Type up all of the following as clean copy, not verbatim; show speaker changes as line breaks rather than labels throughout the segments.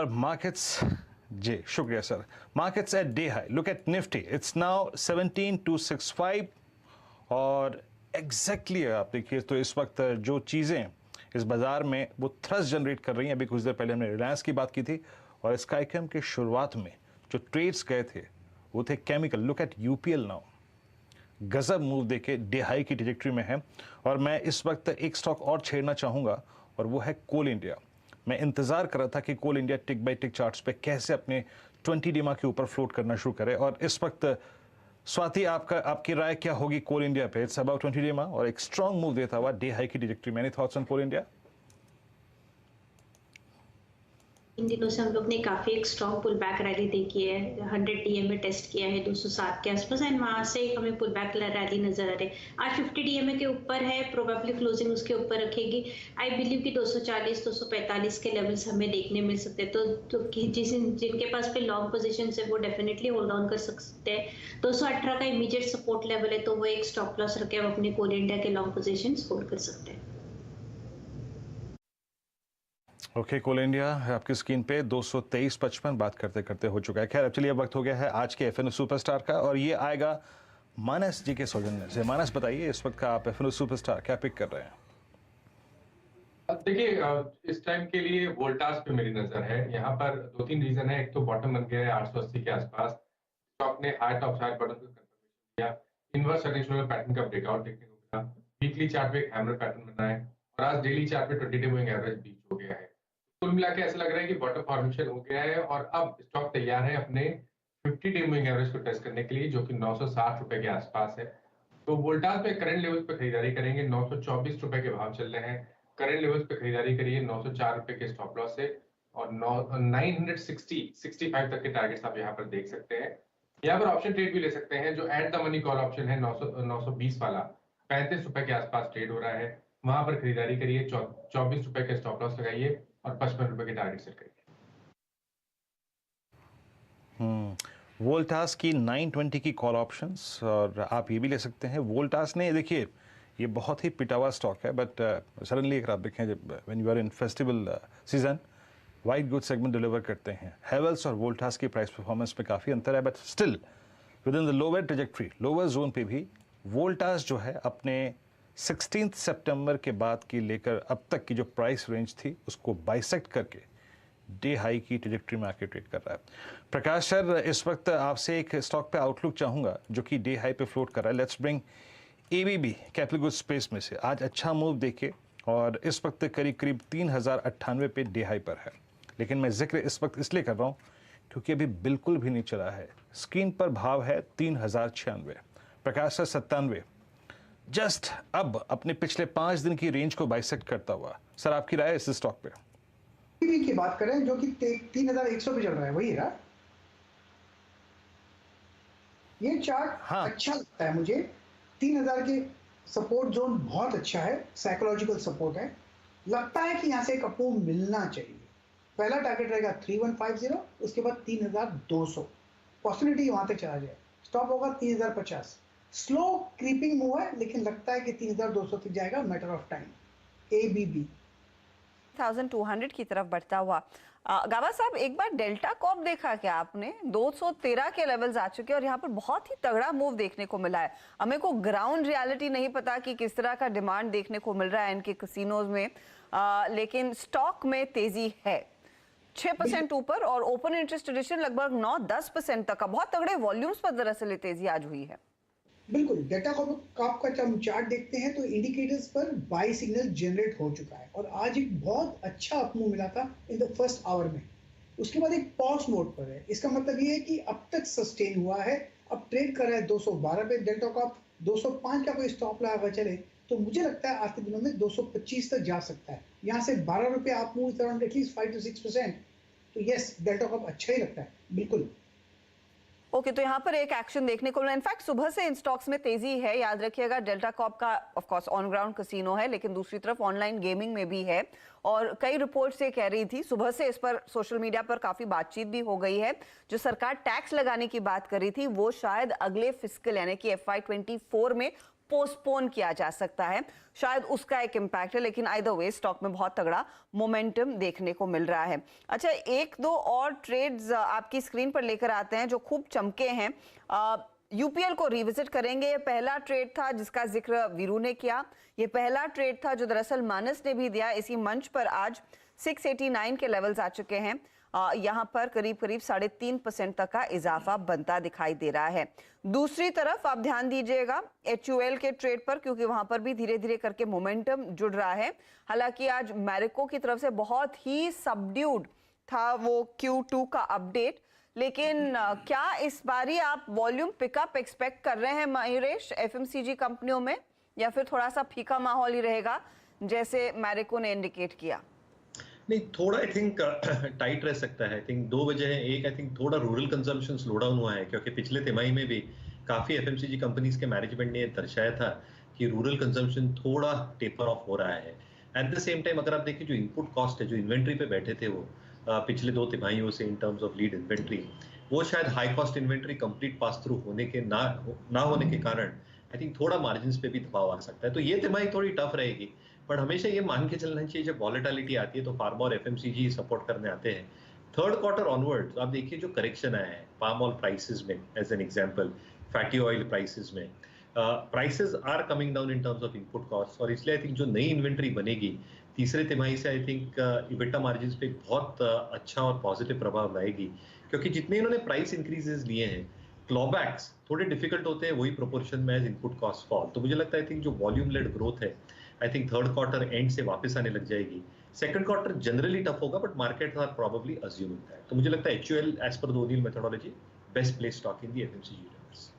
और मार्केट्स जी शुक्रिया sir. Markets at day high, look at Nifty, it's now 17265 और एग्जैक्टली आप देखिए तो इस वक्त जो चीज़ें इस बाज़ार में वो थ्रस्ट जनरेट कर रही हैं। अभी कुछ देर पहले हमने रिलायंस की बात की थी और स्काईकेम के शुरुआत में जो ट्रेड्स गए थे वो थे chemical. Look at UPL now, गजब मूव देके डे हाई की ट्रैजेक्टरी में है। और मैं इस वक्त एक स्टॉक और छेड़ना चाहूँगा और वो है कोल इंडिया। मैं इंतज़ार कर रहा था कि Coal India tick by tick charts पे कैसे अपने 20 डीमा के ऊपर फ्लोट करना शुरू करे। और इस वक्त स्वाति आपकी राय क्या होगी कोल इंडिया पे? इट्स अबाउट 20 डीमा और एक स्ट्रॉन्ग मूव देता हुआ डे हाई की ट्रैजेक्टरी। मैंने थॉट्स ऑन कोल इंडिया?
इन दिनों से हम लोग ने काफी एक स्ट्रॉन्ग पुल बैक रैली देखी है। 100 डीएमए टेस्ट किया है 207 के आसपास एंड वहां से हमें पुल बैक रैली नजर आ रही है। आज 50 डीएमए के ऊपर है, प्रोबेबली क्लोजिंग उसके ऊपर रखेगी। आई बिलीव कि 240 245 के लेवल्स हमें देखने मिल सकते हैं। तो जिनके पास पे लॉन्ग पोजीशन है वो डेफिनेटली होल्ड ऑन कर सकते हैं। 218 का इमीडिएट सपोर्ट लेवल है तो वो एक स्टॉप लॉस रखे अपने कोल इंडिया के लॉन्ग पोजीशन होल्ड कर सकते हैं।
ओके, कोल इंडिया आपकी स्क्रीन पे 223.55 बात करते करते हो चुका है। खैर अब चलिए, अब वक्त हो गया है आज के एफएनओ सुपरस्टार का और ये आएगा मानस जी के सौजन्य से। मानस बताइए इस वक्त का आप एफएनओ सुपरस्टार क्या पिक कर रहे हैं?
देखिए, इस टाइम के लिए वोल्टास पे मेरी नजर है। यहाँ पर दो तीन रीजन है। एक तो बॉटम बन गया है 880 के आसपास, स्टॉक ने हाई टॉप साइड बटन को कंफर्मेशन दिया, इनवर्स ट्रेडिशनल पैटर्न का ब्रेकआउट देखने को मिला, वीकली चार्ट पे एक हैमर पैटर्न बना है और आज डेली चार्ट पे 20 डे मूविंग एवरेज बीच हो गया है। कुल मिला के ऐसा लग रहा है कि बॉटम फॉर्मेशन हो गया है और अब स्टॉक तैयार है अपने 50 डे मूविंग एवरेज को टेस्ट करने के लिए, जो कि 960 रुपए के आसपास है। तो वोल्टास पे करंट लेवल पे खरीदारी करेंगे। 924 रुपए के भाव चल रहे हैं। करंट लेवल्स पे खरीदारी करिए 904 रुपए के स्टॉप लॉस से और 965 तक के टारगेट्स आप यहाँ पर देख सकते हैं। यहाँ पर ऑप्शन ट्रेड भी ले सकते हैं। जो at the money call option है 920 वाला 35 रुपए के आसपास ट्रेड हो रहा है, वहां पर खरीदारी करिए। 24 रुपए के स्टॉप लॉस लगाइए और 55 रुपए के टारगेट सेट करिए।
वोल्टास की 920 की कॉल ऑप्शंस और आप ये भी ले सकते हैं। वोल्टास ने देखिए ये बहुत ही पिटा हुआ स्टॉक है बट सडनली अगर आप देखें जब when you are in festival season white good segment deliver करते हैं। हेवल्स और वोल्टास की प्राइस परफॉर्मेंस में काफ़ी अंतर है but still with in the lower trajectory, lower zone पे भी वोल्टास जो है अपने 16 सितंबर के बाद की लेकर अब तक की जो प्राइस रेंज थी उसको बाइसेक्ट करके डे हाई की ट्रेजेक्ट्री में आके ट्रेड कर रहा है। प्रकाश सर, इस वक्त आपसे एक स्टॉक पे आउटलुक चाहूँगा जो कि डे हाई पे फ्लोट कर रहा है। Let's bring ABB capital goods space में से आज अच्छा मूव देखे और इस वक्त करीब करीब 3098 पे डे हाई पर है। लेकिन मैं जिक्र इस वक्त इसलिए कर रहा हूँ क्योंकि अभी बिल्कुल भी नहीं चला है। स्क्रीन पर भाव है 3096, प्रकाश सर 97, जस्ट अब अपने पिछले 5 दिन की रेंज को बाइसेक्ट करता हुआ। सर आपकी राय इस स्टॉक पे?
की बात करें जो कि 3100 पे चल रहा है, वही है ये चार्ट। हाँ। अच्छा लगता है मुझे। 3000 के सपोर्ट जोन बहुत अच्छा है, साइकोलॉजिकल सपोर्ट है। लगता है कि यहाँ से एक अपूर्व मिलना चाहिए। पहला टारगेट रहेगा 3150, उसके बाद 3200, पॉसिबिलिटी वहां तक चला जाए। स्टॉप होगा 3050। स्लो क्रीपिंग मूव है लेकिन लगता है कि 3200 तक जाएगा, मैटर ऑफ टाइम। एबीबी
1200 की तरफ बढ़ता हुआ। गावा साहब, एक बार डेल्टा कॉप देखा क्या आपने? 213 के लेवल्स आ चुके हैं और यहाँ पर बहुत ही तगड़ा मूव देखने को मिला है। हमें को ग्राउंड रियलिटी नहीं पता कि किस तरह का डिमांड देखने को मिल रहा है इनके कैसीनोज में, लेकिन स्टॉक में तेजी है 6% ऊपर और ओपन इंटरेस्ट एडिशन लगभग 9-10% तक का। बहुत तगड़े वॉल्यूम्स पर दरअसल ये तेजी आज हुई है।
बिल्कुल, डेटा कॉप का जब चार्ट देखते हैं तो इंडिकेटर्स पर बाय सिग्नल जनरेट हो चुका है और आज एक बहुत अच्छा अपमूव मिला था इन द फर्स्ट आवर में। उसके बाद एक पॉज मोड पर है। इसका मतलब ये है कि अब तक सस्टेन हुआ है। अब ट्रेड कर रहा है 212 पे डेल्टा कॉप। 205 का कोई स्टॉप लगा चले तो मुझे लगता है आते दिनों में 225 तक जा सकता है। यहाँ से 12 रुपए आप मूव अराउंड एटलीस्ट 5 to 6%। तो यस, डेल्टा कॉप अच्छा ही लगता है बिल्कुल।
ओके, तो यहाँ पर एक एक्शन देखने को मिला। इनफैक्ट सुबह से इन स्टॉक्स में तेजी है। याद रखिएगा डेल्टा कॉप का of course on ground casino है लेकिन दूसरी तरफ ऑनलाइन गेमिंग में भी है और कई रिपोर्ट्स ये कह रही थी सुबह से, इस पर सोशल मीडिया पर काफी बातचीत भी हो गई है। जो सरकार टैक्स लगाने की बात कर रही थी वो शायद अगले फिस्कल यानी कि FY24 में पोस्टपोन किया जा सकता है, शायद उसका एक इम्पैक्ट है। लेकिन आइदर वे स्टॉक में बहुत तगड़ा मोमेंटम देखने को मिल रहा है। अच्छा, एक दो और ट्रेड्स आपकी स्क्रीन पर लेकर आते हैं जो खूब चमके हैं। यूपीएल को रिविजिट करेंगे। ये पहला ट्रेड था जिसका जिक्र वीरू ने किया। ये पहला ट्रेड था जो दरअसल मानस ने भी दिया। इसी मंच पर आज 689 के लेवल्स आ चुके हैं। यहाँ पर करीब करीब 3.5% तक का इजाफा बनता दिखाई दे रहा है। दूसरी तरफ आप ध्यान दीजिएगा HUL के ट्रेड पर, क्योंकि वहां पर भी धीरे धीरे करके मोमेंटम जुड़ रहा है। हालांकि आज मैरिको की तरफ से बहुत ही सबड्यूड था वो Q2 का अपडेट, लेकिन क्या इस बारी आप वॉल्यूम पिकअप एक्सपेक्ट कर रहे हैं मयूरेश FMCG कंपनियों में, या फिर थोड़ा सा फीका माहौल ही रहेगा जैसे मैरिको ने इंडिकेट किया?
नहीं, थोड़ा आई थिंक टाइट रह सकता है। आई थिंक दो वजह है। एक, आई थिंक थोड़ा रूरल कंजम्पशन स्लो डाउन हुआ है, क्योंकि पिछले तिमाही में भी काफी FMCG कंपनीज के मैनेजमेंट ने दर्शाया था कि रूरल कंजम्पशन थोड़ा टेपर ऑफ हो रहा है। एट द सेम टाइम अगर आप देखिए जो इनपुट कॉस्ट है, जो इन्वेंट्री पे बैठे थे वो पिछले 2 तिमाहियों से इन टर्म्स ऑफ लीड इन्वेंट्री, वो शायद high cost inventory complete pass through होने के ना होने के कारण आई थिंक थोड़ा मार्जिन पे भी दबाव आ सकता है। तो ये तिमाही थोड़ी टफ रहेगी, बट हमेशा ये मान के चलना चाहिए जब वॉलेटिलिटी आती है तो फार्मा और FMCG सपोर्ट करने आते हैं। थर्ड क्वार्टर ऑनवर्ड्स आप देखिए जो करेक्शन आया है पाम ऑयल प्राइसेस में, as an example fatty oil prices में, prices are coming down in terms of input cost, और इसलिए आई थिंक जो नई इन्वेंट्री बनेगी तीसरे तिमाही से आई थिंक इबिटा मार्जिन पे बहुत अच्छा और पॉजिटिव प्रभाव लाएगी, क्योंकि जितने इन्होंने प्राइस इंक्रीजेस लिए हैं क्लॉबैक्स थोड़े डिफिकल्ट होते हैं वही प्रोपोर्शन में एज इनपुट कॉस्ट फॉल। तो मुझे लगता है आई थिंक जो वॉल्यूम लेड ग्रोथ है I think third quarter end से वापस आने लग जाएगी। सेकंड क्वार्टर जनरली टफ होगा, but market are probably assuming that. तो मुझे लगता है HUL as per the O'Neil methodology best place stock in the FMCG universe.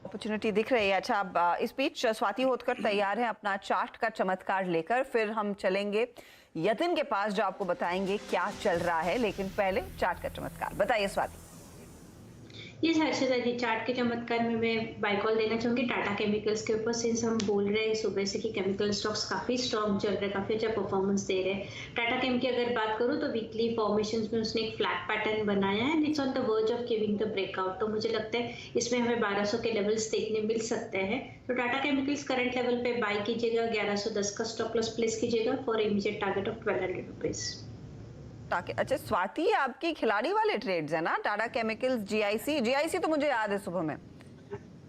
Opportunity दिख रही है। अच्छा, अब इस बीच स्वाति होतकर तैयार है अपना चार्ट का चमत्कार लेकर। फिर हम चलेंगे यतिन के पास जो आपको बताएंगे क्या चल रहा है, लेकिन पहले चार्ट का चमत्कार बताइए स्वाति।
ये हर्षदा जी, चार्ट के चमत्कार में मैं बाय कॉल देना चाहूंगी टाटा केमिकल्स के ऊपर। सिंस हम बोल रहे हैं सुबह से कि केमिकल स्टॉक्स काफी स्ट्रॉन्ग चल रहे हैं, काफी अच्छा परफॉर्मेंस दे रहे हैं। टाटा केम की अगर बात करूं तो वीकली फॉर्मेशंस में उसने एक फ्लैट पैटर्न बनाया है and it's on the verge of giving the breakout. तो मुझे लगता है इसमें हमें 1200 के लेवल्स देखने मिल सकते हैं। तो टाटा केमिकल्स करंट लेवल पे बाय कीजिएगा, 1110 का स्टॉप लॉस प्लेस कीजिएगा for immediate target of 1200 rupees.
अच्छा स्वाति, आपकी खिलाड़ी वाले ट्रेड्स है ना, टाटा केमिकल्स, GIC तो मुझे याद है सुबह में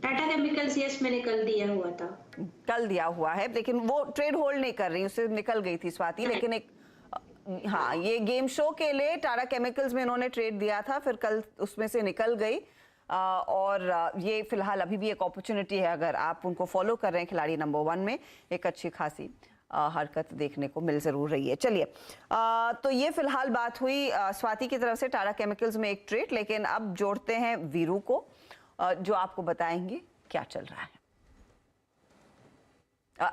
टाटा केमिकल्स, यस मैंने कल दिया हुआ था,
कल दिया हुआ है, लेकिन वो ट्रेड होल्ड नहीं कर रही, उससे निकल गई थी स्वाति। लेकिन एक हाँ, ये गेम शो के लिए टाटा केमिकल्स में इन्होंने ट्रेड दिया था, फिर कल उसमें से निकल गई। और ये फिलहाल अभी भी एक अपॉर्चुनिटी है, अगर आप उनको फॉलो कर रहे हैं खिलाड़ी नंबर 1 में, एक अच्छी खासी हरकत देखने को मिल जरूर रही है। चलिए, तो ये फिलहाल बात हुई स्वाति की तरफ से टाटा केमिकल्स में एक ट्रेड। लेकिन अब जोड़ते हैं वीरू को, जो आपको बताएंगे क्या चल रहा है।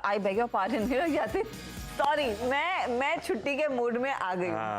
I beg your pardon, sorry, मैं छुट्टी के मूड में आ गई।